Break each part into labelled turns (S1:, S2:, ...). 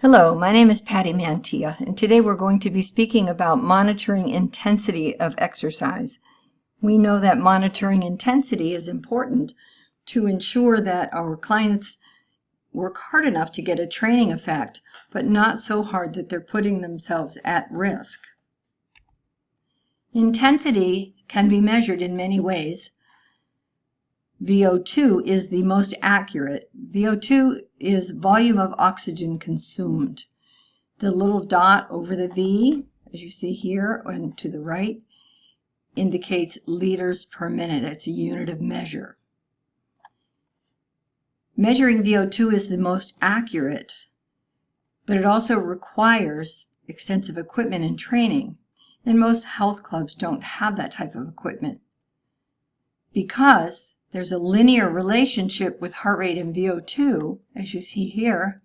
S1: Hello, my name is Patty Mantilla, and today we're going to be speaking about monitoring intensity of exercise. We know that monitoring intensity is important to ensure that our clients work hard enough to get a training effect, but not so hard that they're putting themselves at risk. Intensity can be measured in many ways. VO2 is the most accurate. VO2 is volume of oxygen consumed. The little dot over the V, as you see here and to the right, indicates liters per minute. It's a unit of measure. Measuring VO2 is the most accurate, but it also requires extensive equipment and training, and most health clubs don't have that type of equipment. Because there's a linear relationship with heart rate and VO2, as you see here,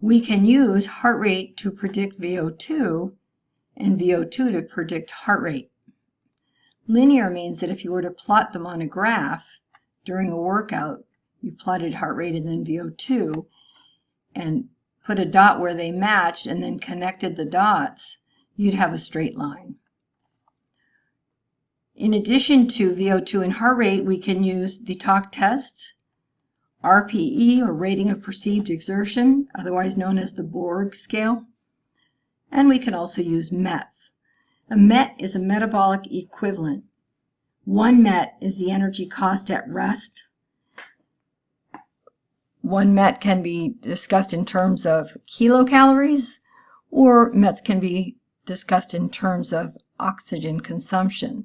S1: we can use heart rate to predict VO2 and VO2 to predict heart rate. Linear means that if you were to plot them on a graph during a workout, you plotted heart rate and then VO2 and put a dot where they matched and then connected the dots, you'd have a straight line. In addition to VO2 and heart rate, we can use the talk test, RPE, or rating of perceived exertion, otherwise known as the Borg scale, and we can also use METs. A MET is a metabolic equivalent. 1 MET is the energy cost at rest. 1 MET can be discussed in terms of kilocalories, or METs can be discussed in terms of oxygen consumption,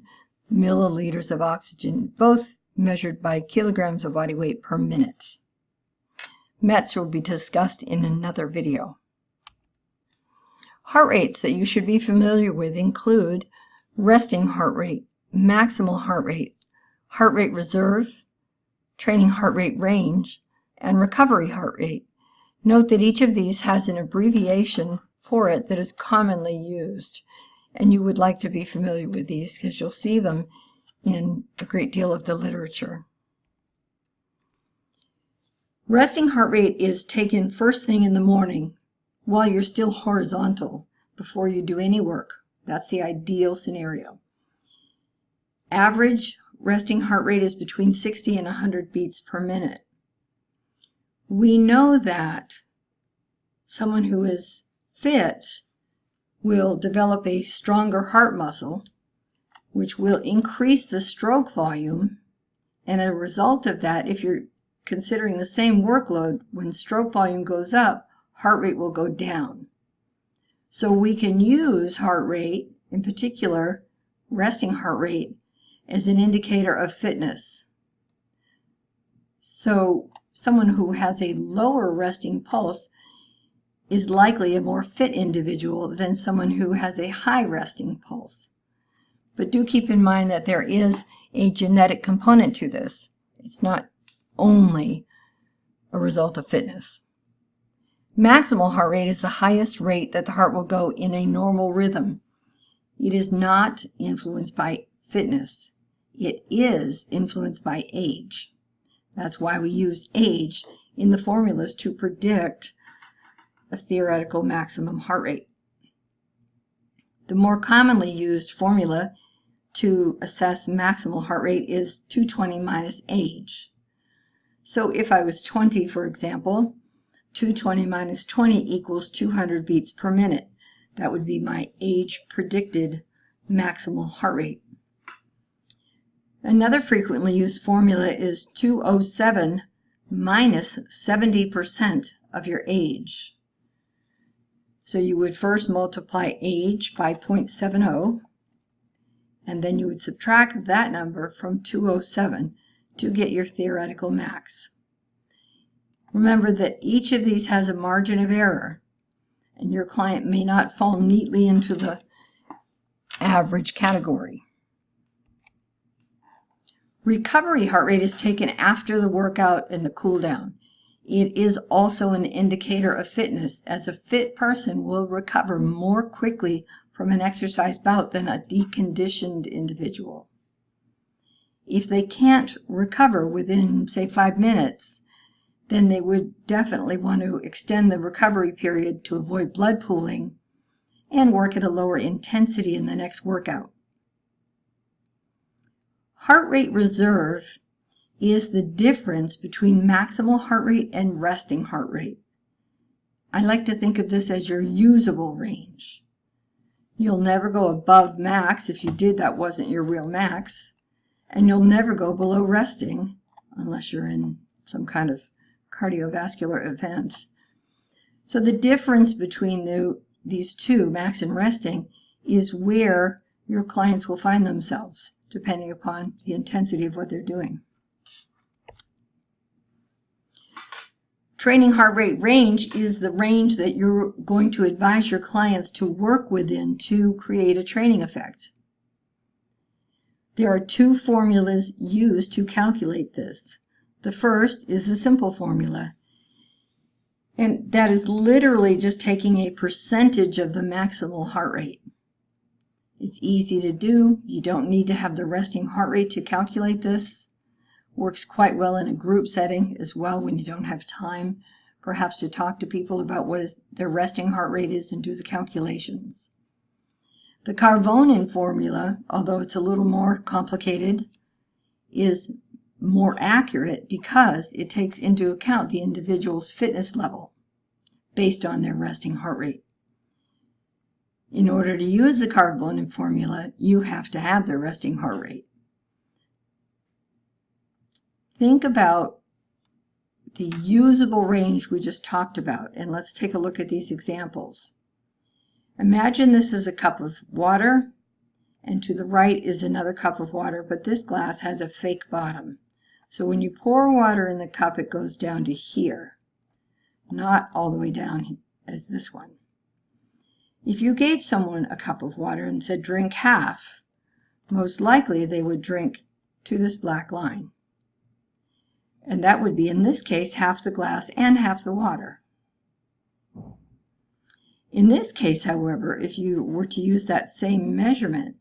S1: milliliters of oxygen, both measured by kilograms of body weight per minute. METs will be discussed in another video. Heart rates that you should be familiar with include resting heart rate, maximal heart rate reserve, training heart rate range, and recovery heart rate. Note that each of these has an abbreviation for it that is commonly used, and you would like to be familiar with these because you'll see them in a great deal of the literature. Resting heart rate is taken first thing in the morning while you're still horizontal before you do any work. That's the ideal scenario. Average resting heart rate is between 60 and 100 beats per minute. We know that someone who is fit will develop a stronger heart muscle, which will increase the stroke volume, and a result of that, if you're considering the same workload, when stroke volume goes up, heart rate will go down. So we can use heart rate, in particular resting heart rate, as an indicator of fitness. So someone who has a lower resting pulse is likely a more fit individual than someone who has a high resting pulse. But do keep in mind that there is a genetic component to this. It's not only a result of fitness. Maximal heart rate is the highest rate that the heart will go in a normal rhythm. It is not influenced by fitness. It is influenced by age. That's why we use age in the formulas to predict a theoretical maximum heart rate. The more commonly used formula to assess maximal heart rate is 220 minus age. So if I was 20, for example, 220 minus 20 equals 200 beats per minute. That would be my age predicted maximal heart rate. Another frequently used formula is 207 minus 70% of your age. So you would first multiply age by 0.70, and then you would subtract that number from 207 to get your theoretical max. Remember that each of these has a margin of error, and your client may not fall neatly into the average category. Recovery heart rate is taken after the workout and the cool down. It is also an indicator of fitness, as a fit person will recover more quickly from an exercise bout than a deconditioned individual. If they can't recover within, say, 5 minutes, then they would definitely want to extend the recovery period to avoid blood pooling and work at a lower intensity in the next workout. Heart rate reserve is the difference between maximal heart rate and resting heart rate. I like to think of this as your usable range. You'll never go above max. If you did, that wasn't your real max. And you'll never go below resting unless you're in some kind of cardiovascular event. So the difference between these two, max and resting, is where your clients will find themselves, depending upon the intensity of what they're doing. Training heart rate range is the range that you're going to advise your clients to work within to create a training effect. There are two formulas used to calculate this. The first is the simple formula, and that is literally just taking a percentage of the maximal heart rate. It's easy to do. You don't need to have the resting heart rate to calculate this. Works quite well in a group setting as well when you don't have time perhaps to talk to people about what their resting heart rate is and do the calculations. The Carvonen formula, although it's a little more complicated, is more accurate because it takes into account the individual's fitness level based on their resting heart rate. In order to use the Carvonen formula, you have to have the resting heart rate. Think about the usable range we just talked about, and let's take a look at these examples. Imagine this is a cup of water, and to the right is another cup of water, but this glass has a fake bottom. So when you pour water in the cup, it goes down to here, not all the way down as this one. If you gave someone a cup of water and said drink half, most likely they would drink to this black line. And that would be, in this case, half the glass and half the water. In this case, however, if you were to use that same measurement,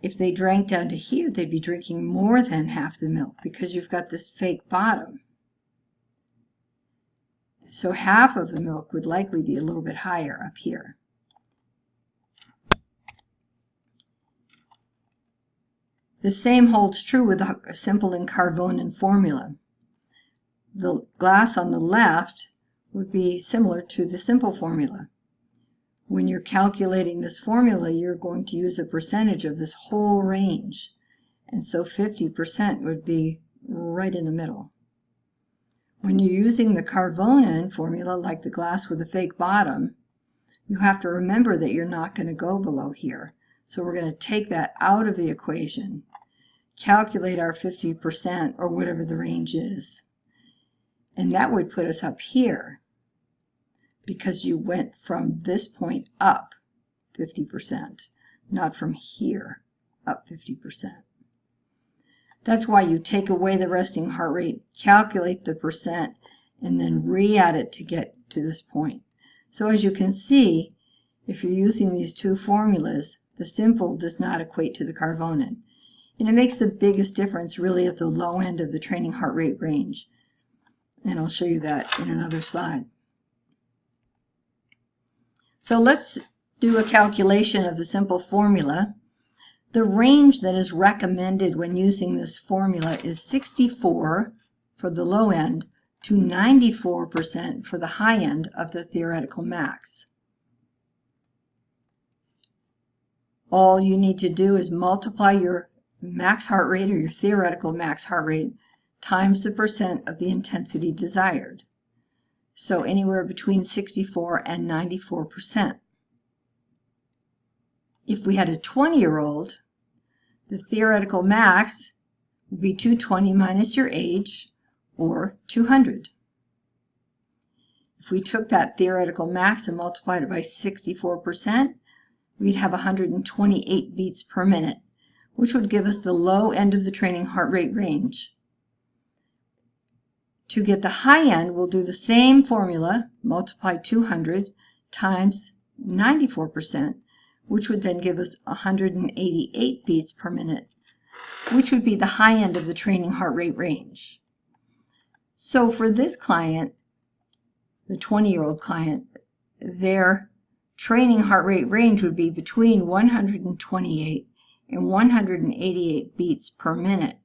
S1: if they drank down to here, they'd be drinking more than half the milk because you've got this fake bottom. So half of the milk would likely be a little bit higher up here. The same holds true with a simple and Carvonen formula. The glass on the left would be similar to the simple formula. When you're calculating this formula, you're going to use a percentage of this whole range. And so 50% would be right in the middle. When you're using the Carvonen formula, like the glass with a fake bottom, you have to remember that you're not going to go below here. So we're going to take that out of the equation, calculate our 50% or whatever the range is. And that would put us up here because you went from this point up 50%, not from here up 50%. That's why you take away the resting heart rate, calculate the percent, and then re-add it to get to this point. So as you can see, if you're using these two formulas, the simple does not equate to the Carvonen. And it makes the biggest difference really at the low end of the training heart rate range. And I'll show you that in another slide. So let's do a calculation of the simple formula. The range that is recommended when using this formula is 64 for the low end to 94% for the high end of the theoretical max. All you need to do is multiply your max heart rate or your theoretical max heart rate times the percent of the intensity desired. So anywhere between 64 and 94%. If we had a 20-year-old, the theoretical max would be 220 minus your age, or 200. If we took that theoretical max and multiplied it by 64%, we'd have 128 beats per minute, which would give us the low end of the training heart rate range. To get the high end, we'll do the same formula, multiply 200 times 94%, which would then give us 188 beats per minute, which would be the high end of the training heart rate range. So for this client, the 20-year-old client, their training heart rate range would be between 128 and 188 beats per minute.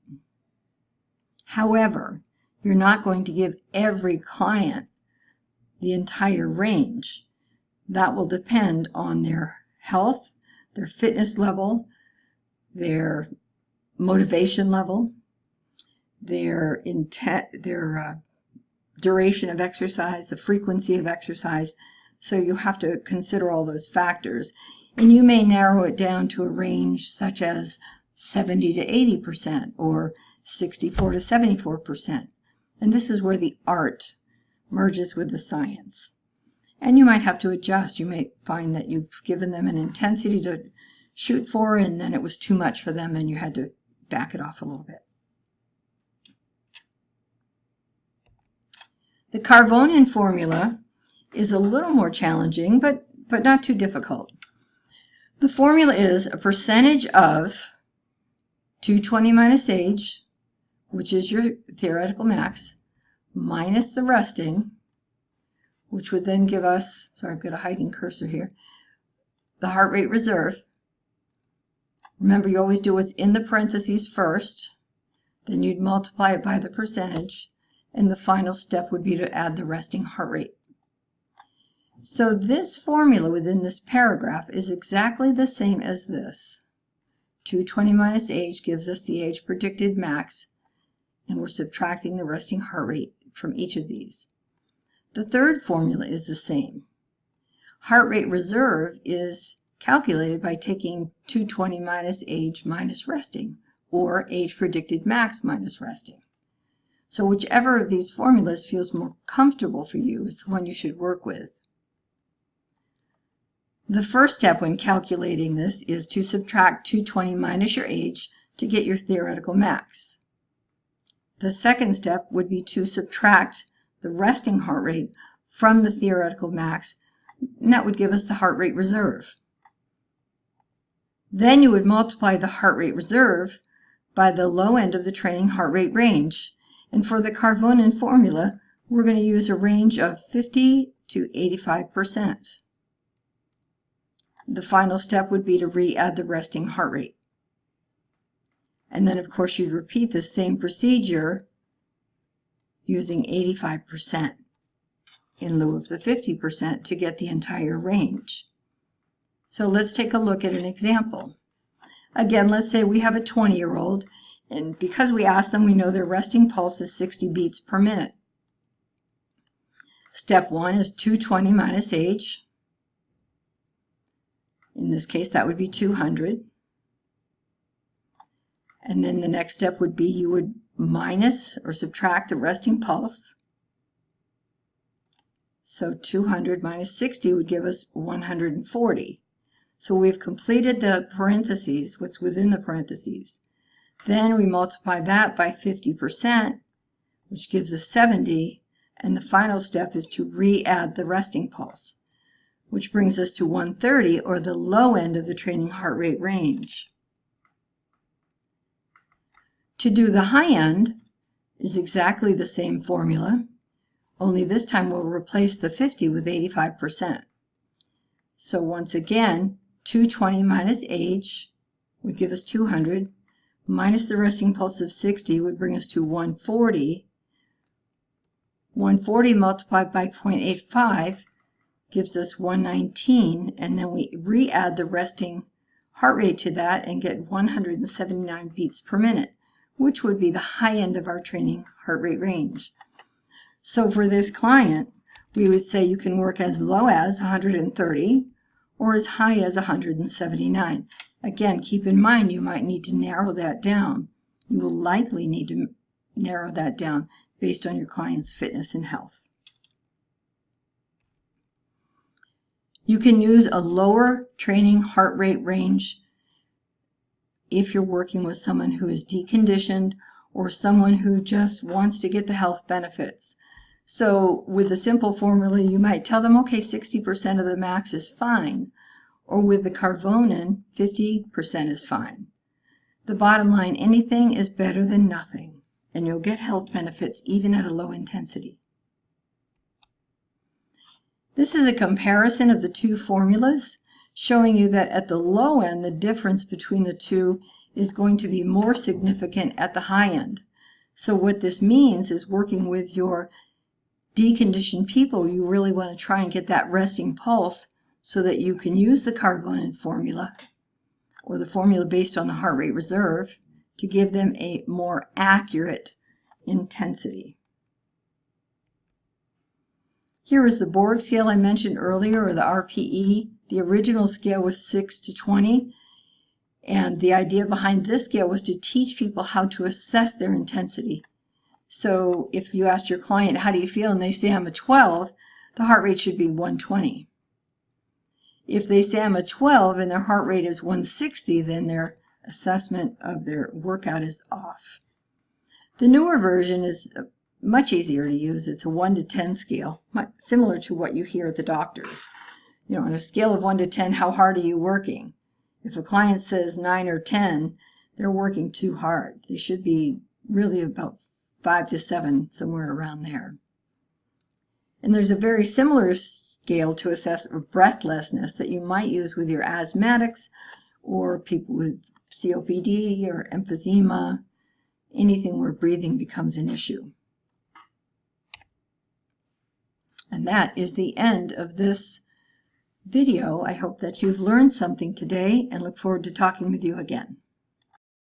S1: However, you're not going to give every client the entire range. That will depend on their health, their fitness level, their motivation level, their duration of exercise, the frequency of exercise. So you have to consider all those factors. And you may narrow it down to a range such as 70 to 80% or 64 to 74%. And this is where the art merges with the science. And you might have to adjust. You may find that you've given them an intensity to shoot for, and then it was too much for them and you had to back it off a little bit. The Carvonen formula is a little more challenging, but not too difficult. The formula is a percentage of 220 minus age, which is your theoretical max, minus the resting, which would then give us, sorry, I've got a hiding cursor here, the heart rate reserve. Remember, you always do what's in the parentheses first, then you'd multiply it by the percentage, and the final step would be to add the resting heart rate. So this formula within this paragraph is exactly the same as this. 220 minus age gives us the age predicted max, and we're subtracting the resting heart rate from each of these. The third formula is the same. Heart rate reserve is calculated by taking 220 minus age minus resting, or age predicted max minus resting. So whichever of these formulas feels more comfortable for you is the one you should work with. The first step when calculating this is to subtract 220 minus your age to get your theoretical max. The second step would be to subtract the resting heart rate from the theoretical max, and that would give us the heart rate reserve. Then you would multiply the heart rate reserve by the low end of the training heart rate range. And for the Carvonen formula, we're going to use a range of 50 to 85%. The final step would be to re-add the resting heart rate. And then, of course, you'd repeat the same procedure using 85% in lieu of the 50% to get the entire range. So let's take a look at an example. Again, let's say we have a 20-year-old, and because we asked them, we know their resting pulse is 60 beats per minute. Step 1 is 220 minus age. In this case, that would be 200. And then the next step would be you would minus or subtract the resting pulse. So 200 minus 60 would give us 140. So we've completed the parentheses, what's within the parentheses. Then we multiply that by 50%, which gives us 70. And the final step is to re-add the resting pulse, which brings us to 130, or the low end of the training heart rate range. To do the high end is exactly the same formula, only this time we'll replace the 50 with 85%. So once again, 220 minus age would give us 200, minus the resting pulse of 60 would bring us to 140. 140 multiplied by 0.85 gives us 119, and then we re-add the resting heart rate to that and get 179 beats per minute, which would be the high end of our training heart rate range. So for this client, we would say you can work as low as 130 or as high as 179. Again, keep in mind you might need to narrow that down. You will likely need to narrow that down based on your client's fitness and health. You can use a lower training heart rate range if you're working with someone who is deconditioned or someone who just wants to get the health benefits. So with a simple formula, you might tell them, okay, 60% of the max is fine. Or with the Carvonen, 50% is fine. The bottom line, anything is better than nothing. and you'll get health benefits even at a low intensity. This is a comparison of the two formulas, showing you that at the low end, the difference between the two is going to be more significant at the high end. So what this means is, working with your deconditioned people, you really want to try and get that resting pulse so that you can use the Carbone formula, or the formula based on the heart rate reserve, to give them a more accurate intensity. Here is the Borg scale I mentioned earlier, or the RPE. The original scale was 6 to 20, and the idea behind this scale was to teach people how to assess their intensity. So if you asked your client, how do you feel, and they say I'm a 12, the heart rate should be 120. If they say I'm a 12 and their heart rate is 160, then their assessment of their workout is off. The newer version is much easier to use. It's a 1 to 10 scale, similar to what you hear at the doctors. On a scale of 1 to 10, how hard are you working? If a client says 9 or 10, they're working too hard. They should be really about 5 to 7, somewhere around there. And there's a very similar scale to assess breathlessness that you might use with your asthmatics or people with COPD or emphysema, anything where breathing becomes an issue. And that is the end of this video. I hope that you've learned something today, and look forward to talking with you again.